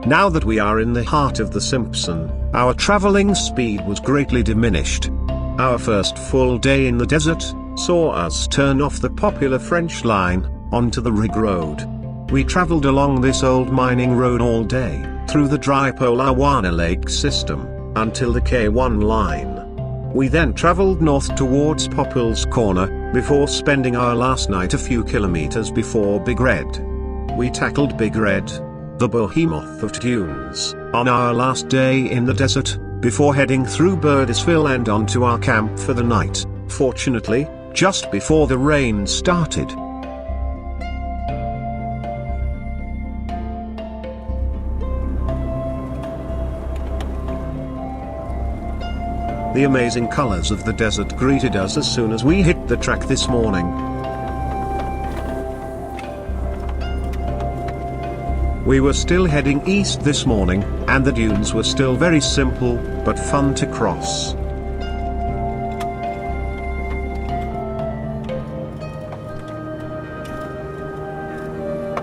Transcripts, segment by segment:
Now that we are in the heart of the Simpson, our traveling speed was greatly diminished. Our first full day in the desert saw us turn off the popular French line onto the rig road. We traveled along this old mining road all day, through the dry Polawana Lake system, until the K1 line. We then traveled north towards Popel's Corner, before spending our last night a few kilometers before Big Red. We tackled Big Red, the behemoth of dunes, on our last day in the desert, before heading through Birdisville and onto our camp for the night, fortunately, just before the rain started. The amazing colors of the desert greeted us as soon as we hit the track this morning. We were still heading east this morning, and the dunes were still very simple, but fun to cross.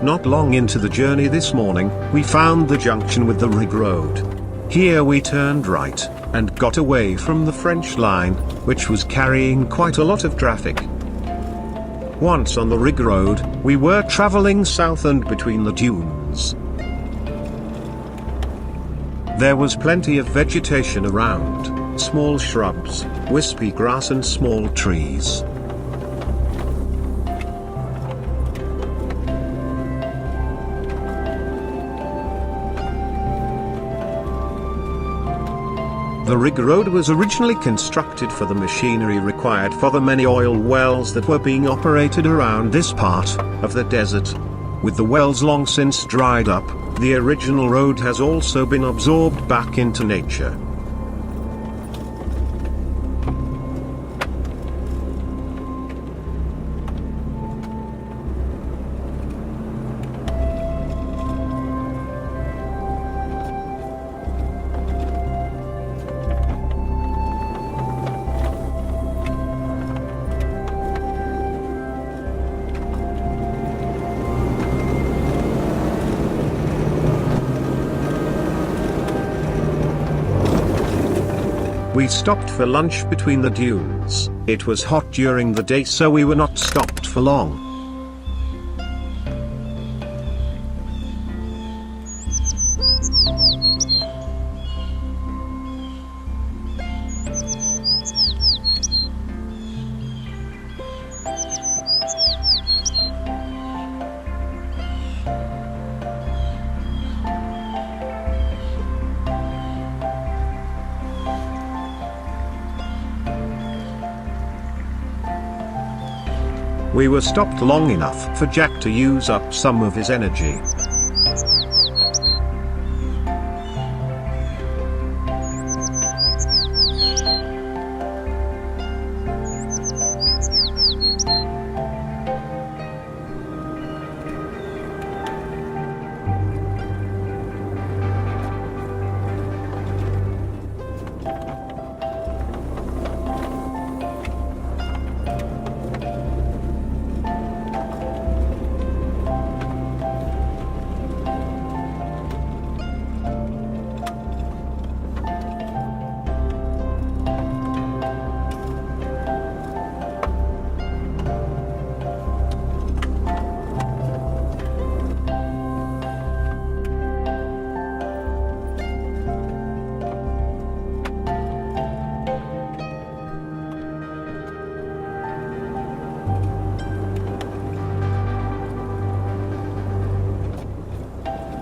Not long into the journey this morning, we found the junction with the rig road. Here we turned right, and got away from the French line, which was carrying quite a lot of traffic. Once on the rig road, we were traveling south and between the dunes. There was plenty of vegetation around, small shrubs, wispy grass and small trees. The rig road was originally constructed for the machinery required for the many oil wells that were being operated around this part of the desert. With the wells long since dried up, the original road has also been absorbed back into nature. We stopped for lunch between the dunes. It was hot during the day, so we were not stopped for long. We were stopped long enough for Jack to use up some of his energy.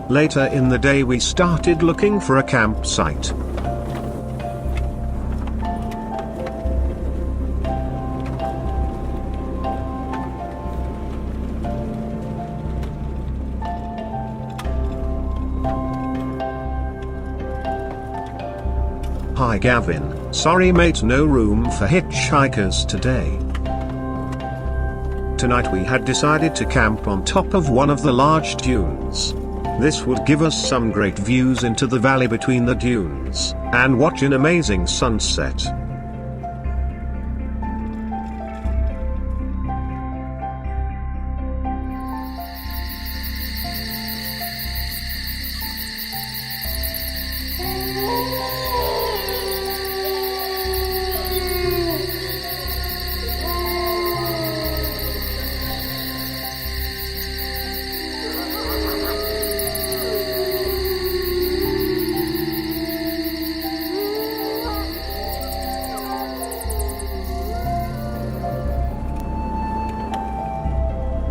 Later in the day we started looking for a campsite. Hi Gavin, sorry mate, no room for hitchhikers today. Tonight we had decided to camp on top of one of the large dunes. This would give us some great views into the valley between the dunes, and watch an amazing sunset.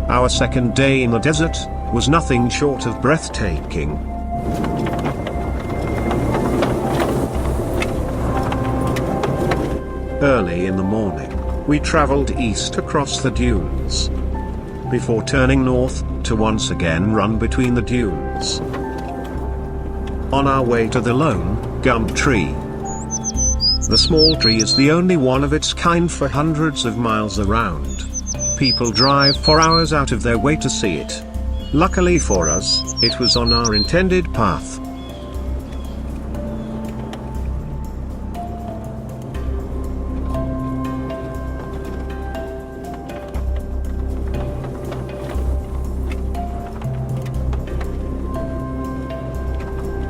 Our second day in the desert was nothing short of breathtaking. Early in the morning, we traveled east across the dunes, before turning north to once again run between the dunes. On our way to the lone gum tree. The small tree is the only one of its kind for hundreds of miles around. People drive for hours out of their way to see it. Luckily for us, it was on our intended path.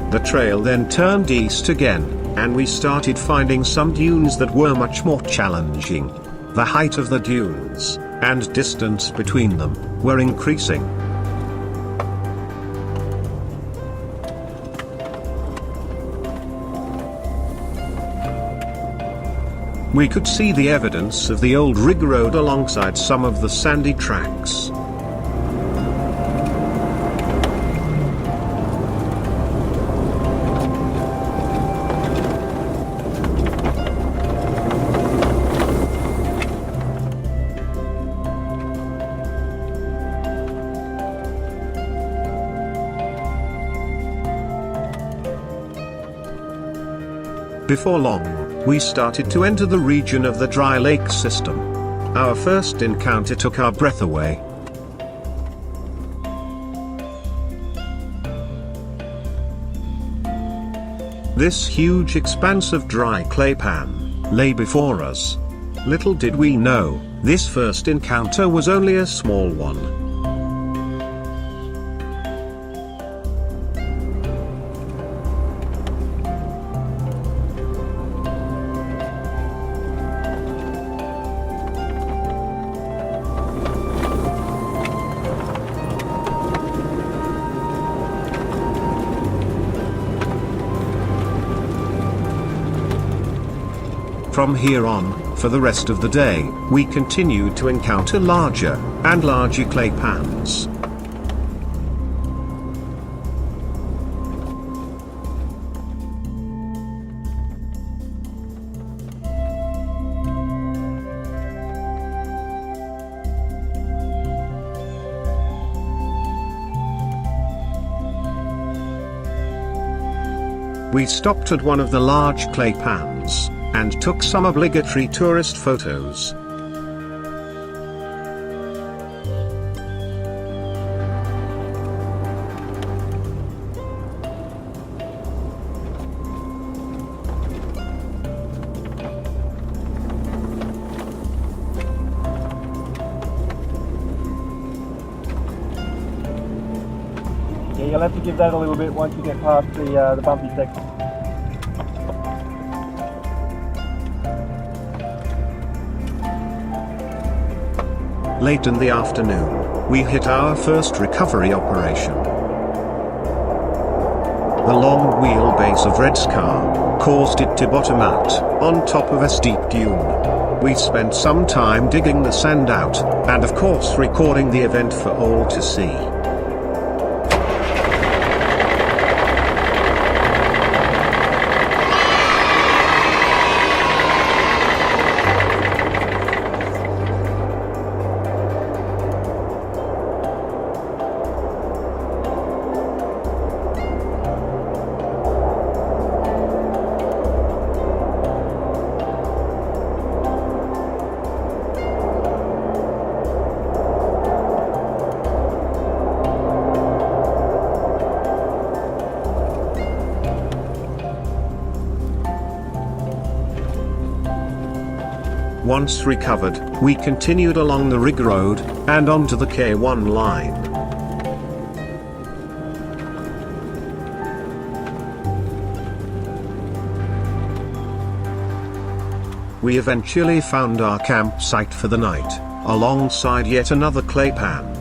The trail then turned east again, and we started finding some dunes that were much more challenging. The height of the dunes, and distance between them, were increasing. We could see the evidence of the old rig road alongside some of the sandy tracks. Before long, we started to enter the region of the dry lake system. Our first encounter took our breath away. This huge expanse of dry clay pan lay before us. Little did we know, this first encounter was only a small one. From here on, for the rest of the day, we continued to encounter larger and larger clay pans. We stopped at one of the large clay pans and took some obligatory tourist photos. Yeah, you'll have to give that a little bit once you get past the bumpy section. Late in the afternoon, we hit our first recovery operation. The long wheelbase of Red's car caused it to bottom out on top of a steep dune. We spent some time digging the sand out, and of course recording the event for all to see. Once recovered, we continued along the rig road, and onto the K1 line. We eventually found our campsite for the night, alongside yet another clay pan.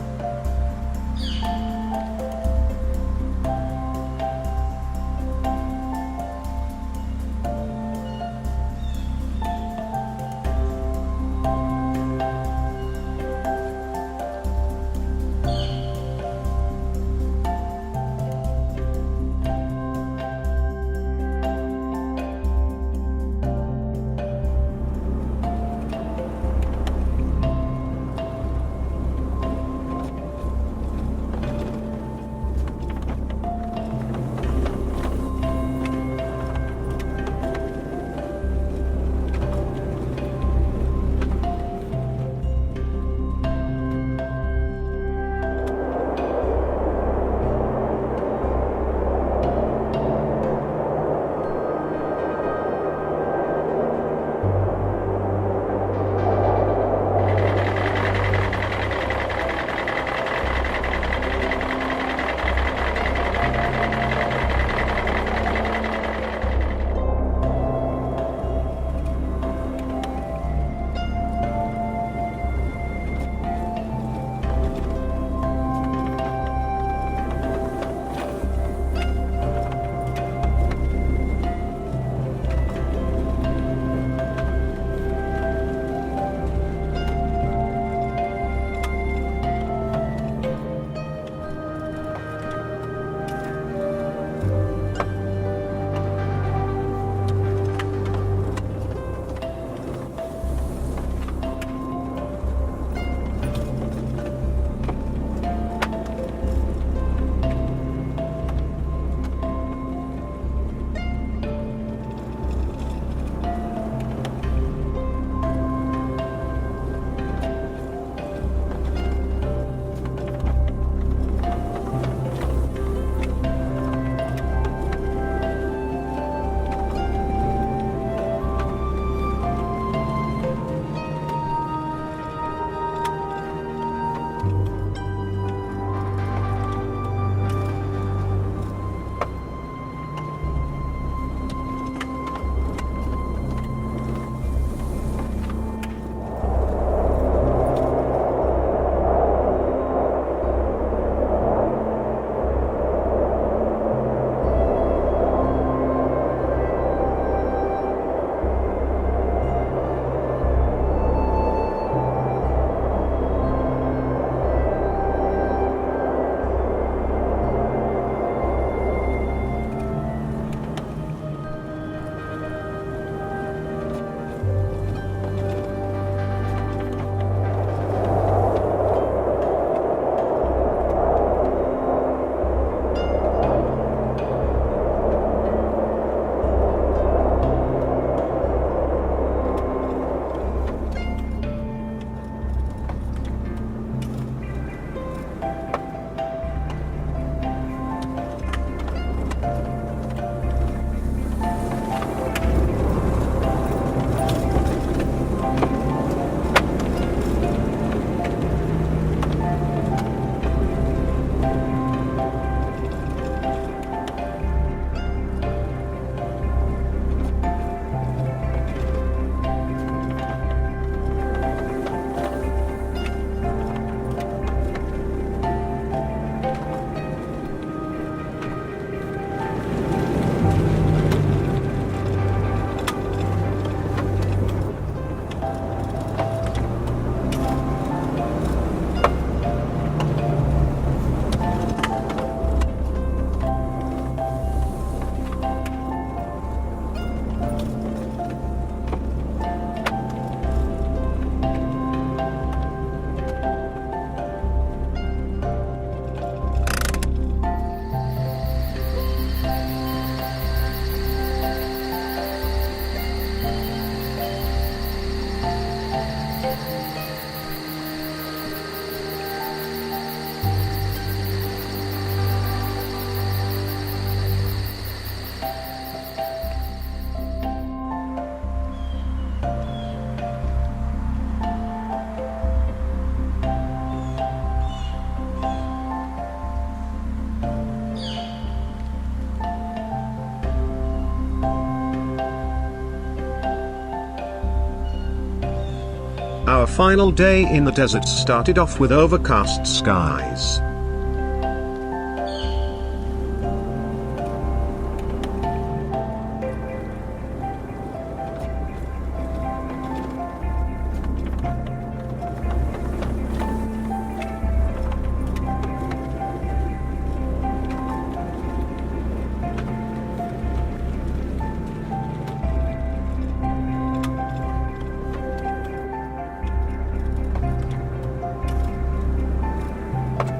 final day in the desert started off with overcast skies.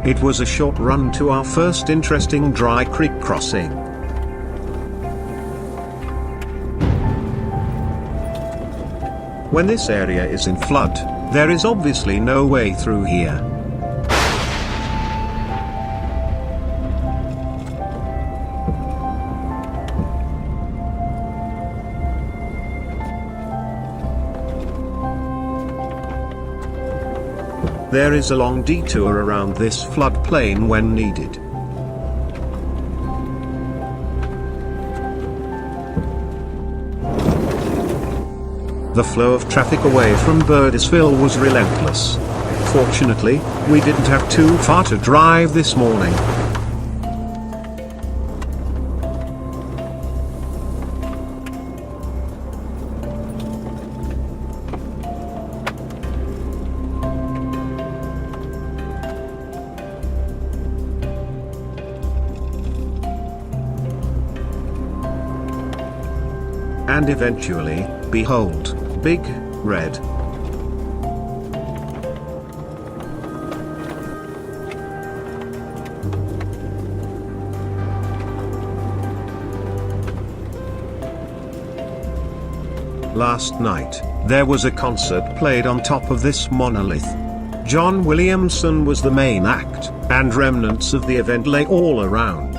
It was a short run to our first interesting dry creek crossing. When this area is in flood, there is obviously no way through here. There is a long detour around this floodplain when needed. The flow of traffic away from Birdisville was relentless. Fortunately, we didn't have too far to drive this morning. And eventually, behold, Big Red. Last night, there was a concert played on top of this monolith. John Williamson was the main act, and remnants of the event lay all around.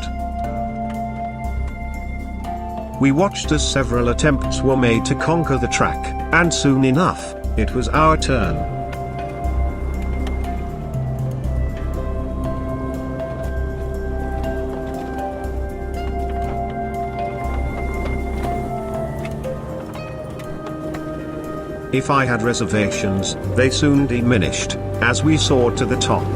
We watched as several attempts were made to conquer the track, and soon enough, it was our turn. If I had reservations, they soon diminished, as we soared to the top.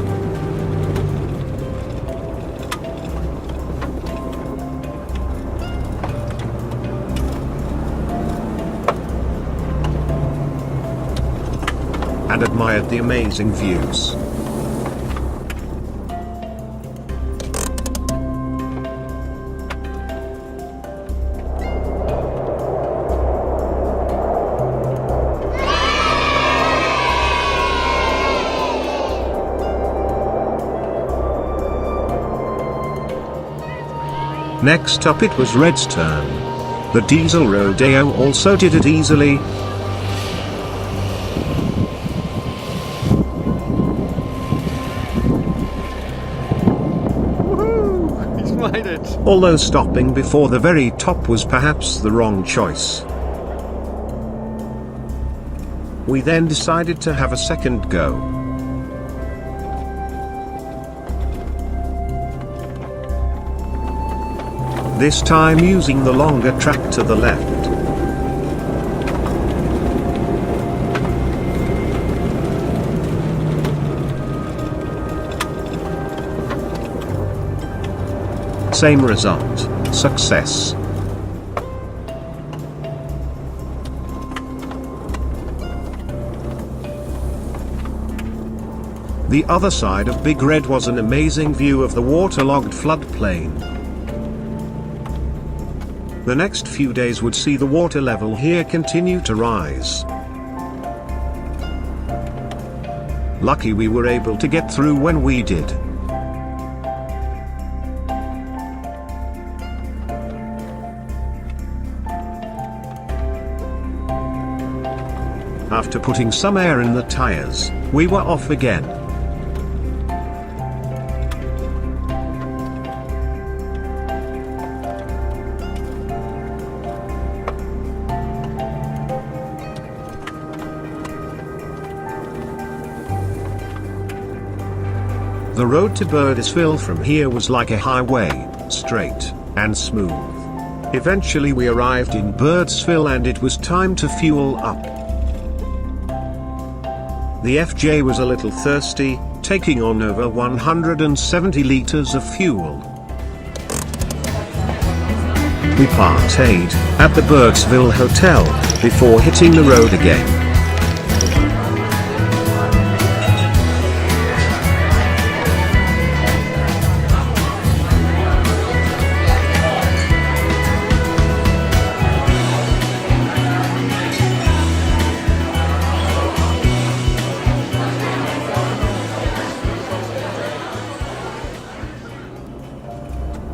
And admired the amazing views. Next up it was Red's turn. The diesel rodeo also did it easily. Made it. Although stopping before the very top was perhaps the wrong choice. We then decided to have a second go. This time using the longer track to the left. Same result, success. The other side of Big Red was an amazing view of the waterlogged floodplain. The next few days would see the water level here continue to rise. Lucky we were able to get through when we did. After putting some air in the tires, we were off again. The road to Birdisville from here was like a highway, straight and smooth. Eventually we arrived in Birdisville and it was time to fuel up. The FJ was a little thirsty, taking on over 170 liters of fuel. We partayed at the Burkesville Hotel before hitting the road again.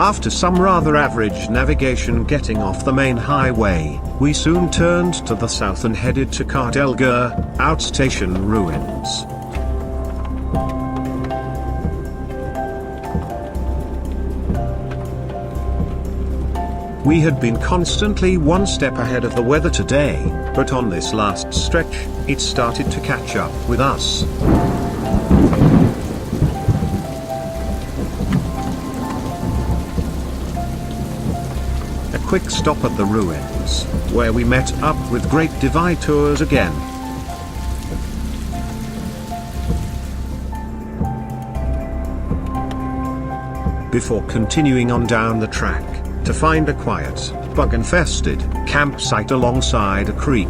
After some rather average navigation getting off the main highway, we soon turned to the south and headed to Cardelger outstation ruins. We had been constantly one step ahead of the weather today, but on this last stretch, it started to catch up with us. Quick stop at the ruins, where we met up with Great Divide Tours again. Before continuing on down the track, to find a quiet, bug-infested campsite alongside a creek.